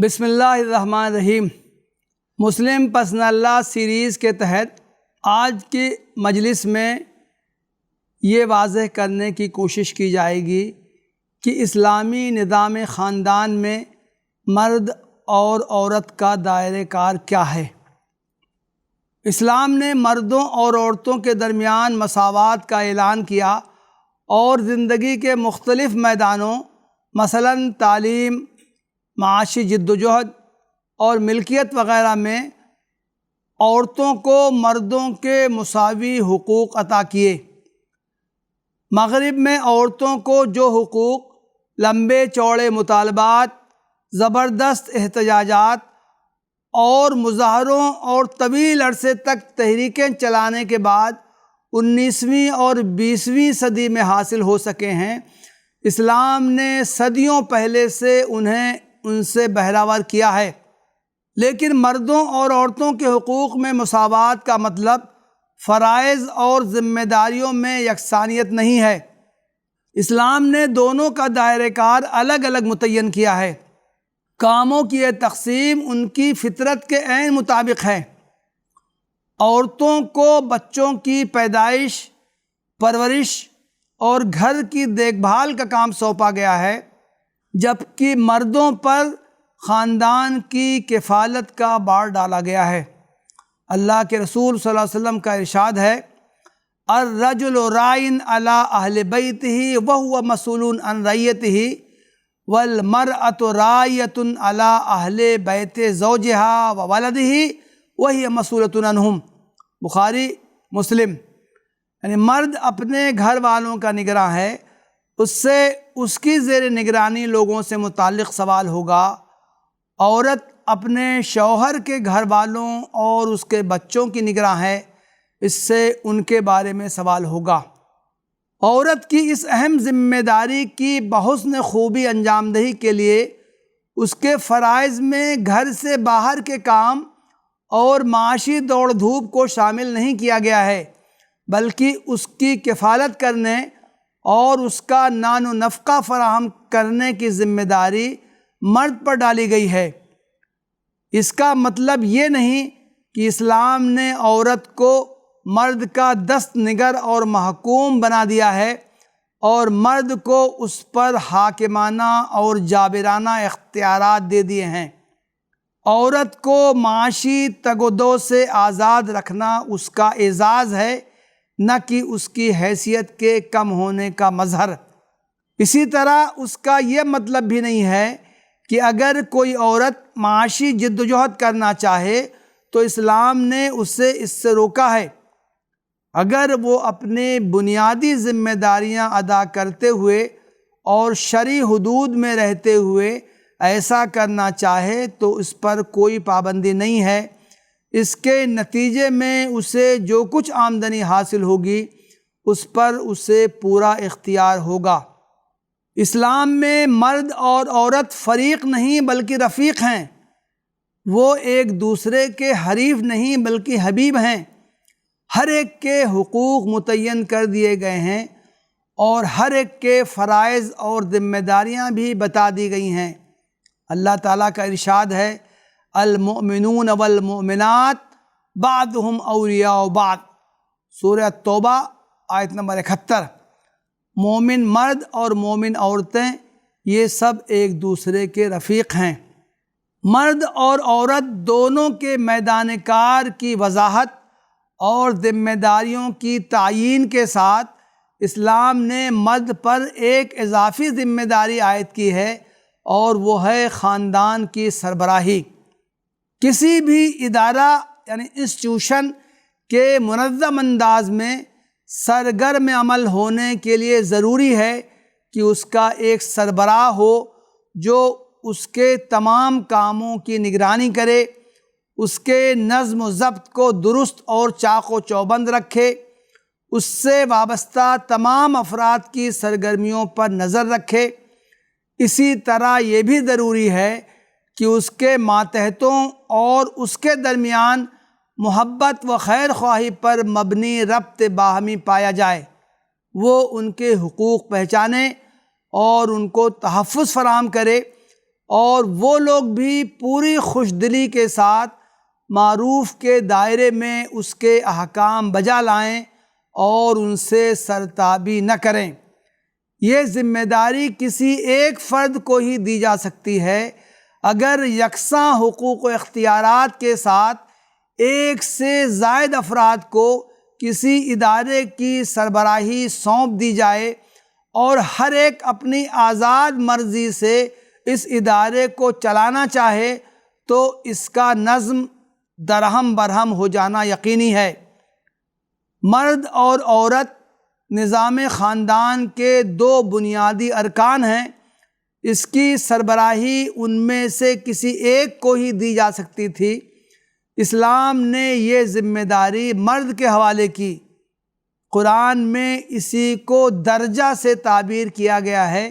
بسم اللہ الرحمن الرحیم۔ مسلم پرسنل لا سیریز کے تحت آج کی مجلس میں یہ واضح کرنے کی کوشش کی جائے گی کہ اسلامی نظام خاندان میں مرد اور عورت کا دائرہ کار کیا ہے۔ اسلام نے مردوں اور عورتوں کے درمیان مساوات کا اعلان کیا اور زندگی کے مختلف میدانوں مثلاً تعلیم، معاشی جدوجہد اور ملکیت وغیرہ میں عورتوں کو مردوں کے مساوی حقوق عطا کیے۔ مغرب میں عورتوں کو جو حقوق لمبے چوڑے مطالبات، زبردست احتجاجات اور مظاہروں اور طویل عرصے تک تحریکیں چلانے کے بعد 19ویں اور 20ویں صدی میں حاصل ہو سکے ہیں، اسلام نے صدیوں پہلے سے انہیں ان سے بہرور کیا ہے۔ لیکن مردوں اور عورتوں کے حقوق میں مساوات کا مطلب فرائض اور ذمہ داریوں میں یکسانیت نہیں ہے۔ اسلام نے دونوں کا دائرہ کار الگ الگ متعین کیا ہے۔ کاموں کی یہ تقسیم ان کی فطرت کے عین مطابق ہے۔ عورتوں کو بچوں کی پیدائش، پرورش اور گھر کی دیکھ بھال کا کام سونپا گیا ہے، جبکہ مردوں پر خاندان کی کفالت کا بار ڈالا گیا ہے۔ اللہ کے رسول صلی اللہ علیہ وسلم کا ارشاد ہے، الرجل راعٍ علی اہل بیتہ وہو مسئول عن رعیتہ والمرأة راعیۃ علی اہل بیت زوجہا وولدہ وہی مسئولۃ عنہم۔ بخاری مسلم۔ یعنی مرد اپنے گھر والوں کا نگراں ہے، اس سے اس کی زیر نگرانی لوگوں سے متعلق سوال ہوگا۔ عورت اپنے شوہر کے گھر والوں اور اس کے بچوں کی نگراں ہے، اس سے ان کے بارے میں سوال ہوگا۔ عورت کی اس اہم ذمہ داری کی بحسن خوبی انجام دہی کے لیے اس کے فرائض میں گھر سے باہر کے کام اور معاشی دوڑ دھوپ کو شامل نہیں کیا گیا ہے، بلکہ اس کی کفالت کرنے اور اس کا نان و نفقہ فراہم کرنے کی ذمہ داری مرد پر ڈالی گئی ہے۔ اس کا مطلب یہ نہیں کہ اسلام نے عورت کو مرد کا دست نگر اور محکوم بنا دیا ہے اور مرد کو اس پر حاکمانہ اور جابرانہ اختیارات دے دیے ہیں۔ عورت کو معاشی تگ و دو سے آزاد رکھنا اس کا اعزاز ہے، نہ کہ اس کی حیثیت کے کم ہونے کا مظہر۔ اسی طرح اس کا یہ مطلب بھی نہیں ہے کہ اگر کوئی عورت معاشی جدوجہد کرنا چاہے تو اسلام نے اسے اس سے روکا ہے۔ اگر وہ اپنے بنیادی ذمہ داریاں ادا کرتے ہوئے اور شرعی حدود میں رہتے ہوئے ایسا کرنا چاہے تو اس پر کوئی پابندی نہیں ہے۔ اس کے نتیجے میں اسے جو کچھ آمدنی حاصل ہوگی اس پر اسے پورا اختیار ہوگا۔ اسلام میں مرد اور عورت فریق نہیں بلکہ رفیق ہیں۔ وہ ایک دوسرے کے حریف نہیں بلکہ حبیب ہیں۔ ہر ایک کے حقوق متعین کر دیے گئے ہیں اور ہر ایک کے فرائض اور ذمہ داریاں بھی بتا دی گئی ہیں۔ اللہ تعالیٰ کا ارشاد ہے، المؤمنون والمؤمنات بعضهم اولیاء بعض، سورہ توبہ آیت نمبر 71۔ مومن مرد اور مومن عورتیں یہ سب ایک دوسرے کے رفیق ہیں۔ مرد اور عورت دونوں کے میدان کار کی وضاحت اور ذمہ داریوں کی تعیین کے ساتھ اسلام نے مرد پر ایک اضافی ذمہ داری عائد کی ہے اور وہ ہے خاندان کی سربراہی۔ کسی بھی ادارہ یعنی انسٹیٹیوشن کے منظم انداز میں سرگرم عمل ہونے کے لیے ضروری ہے کہ اس کا ایک سربراہ ہو جو اس کے تمام کاموں کی نگرانی کرے، اس کے نظم و ضبط کو درست اور چاق و چوبند رکھے، اس سے وابستہ تمام افراد کی سرگرمیوں پر نظر رکھے۔ اسی طرح یہ بھی ضروری ہے کہ اس کے ماتحتوں اور اس کے درمیان محبت و خیر خواہی پر مبنی ربط باہمی پایا جائے۔ وہ ان کے حقوق پہچانے اور ان کو تحفظ فراہم کرے اور وہ لوگ بھی پوری خوش دلی کے ساتھ معروف کے دائرے میں اس کے احکام بجا لائیں اور ان سے سرتابی نہ کریں۔ یہ ذمہ داری کسی ایک فرد کو ہی دی جا سکتی ہے۔ اگر یکساں حقوق و اختیارات کے ساتھ ایک سے زائد افراد کو کسی ادارے کی سربراہی سونپ دی جائے اور ہر ایک اپنی آزاد مرضی سے اس ادارے کو چلانا چاہے تو اس کا نظم درہم برہم ہو جانا یقینی ہے۔ مرد اور عورت نظام خاندان کے دو بنیادی ارکان ہیں۔ اس کی سربراہی ان میں سے کسی ایک کو ہی دی جا سکتی تھی۔ اسلام نے یہ ذمہ داری مرد کے حوالے کی۔ قرآن میں اسی کو درجہ سے تعبیر کیا گیا ہے۔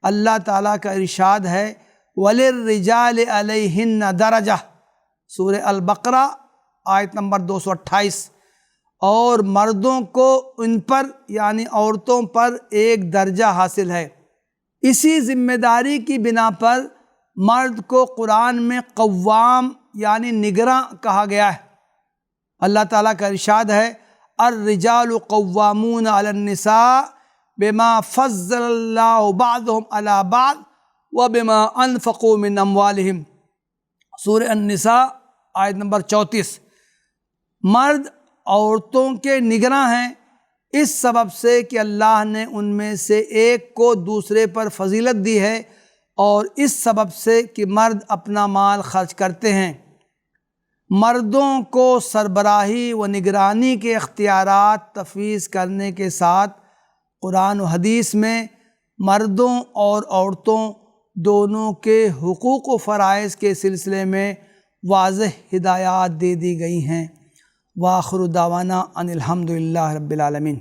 اللہ تعالیٰ کا ارشاد ہے وَلِلرِّجَالِ عَلَيْهِنَّ دَرَجَةٌ، سورہ البقرہ آیت نمبر 228، اور مردوں کو ان پر یعنی عورتوں پر ایک درجہ حاصل ہے۔ اسی ذمہ داری کی بنا پر مرد کو قرآن میں قوام یعنی نگراں کہا گیا ہے۔ اللہ تعالیٰ کا ارشاد ہے الرجال قوامون علی النساء بما فضل اللہ بعضهم علی بعض وبما انفقوا من اموالہم، سورہ النساء آیت نمبر 34۔ مرد عورتوں کے نگراں ہیں اس سبب سے کہ اللہ نے ان میں سے ایک کو دوسرے پر فضیلت دی ہے، اور اس سبب سے کہ مرد اپنا مال خرچ کرتے ہیں۔ مردوں کو سربراہی و نگرانی کے اختیارات تفویض کرنے کے ساتھ قرآن و حدیث میں مردوں اور عورتوں دونوں کے حقوق و فرائض کے سلسلے میں واضح ہدایات دے دی گئی ہیں۔ وآخر دعوانا ان الحمد للہ رب العالمین۔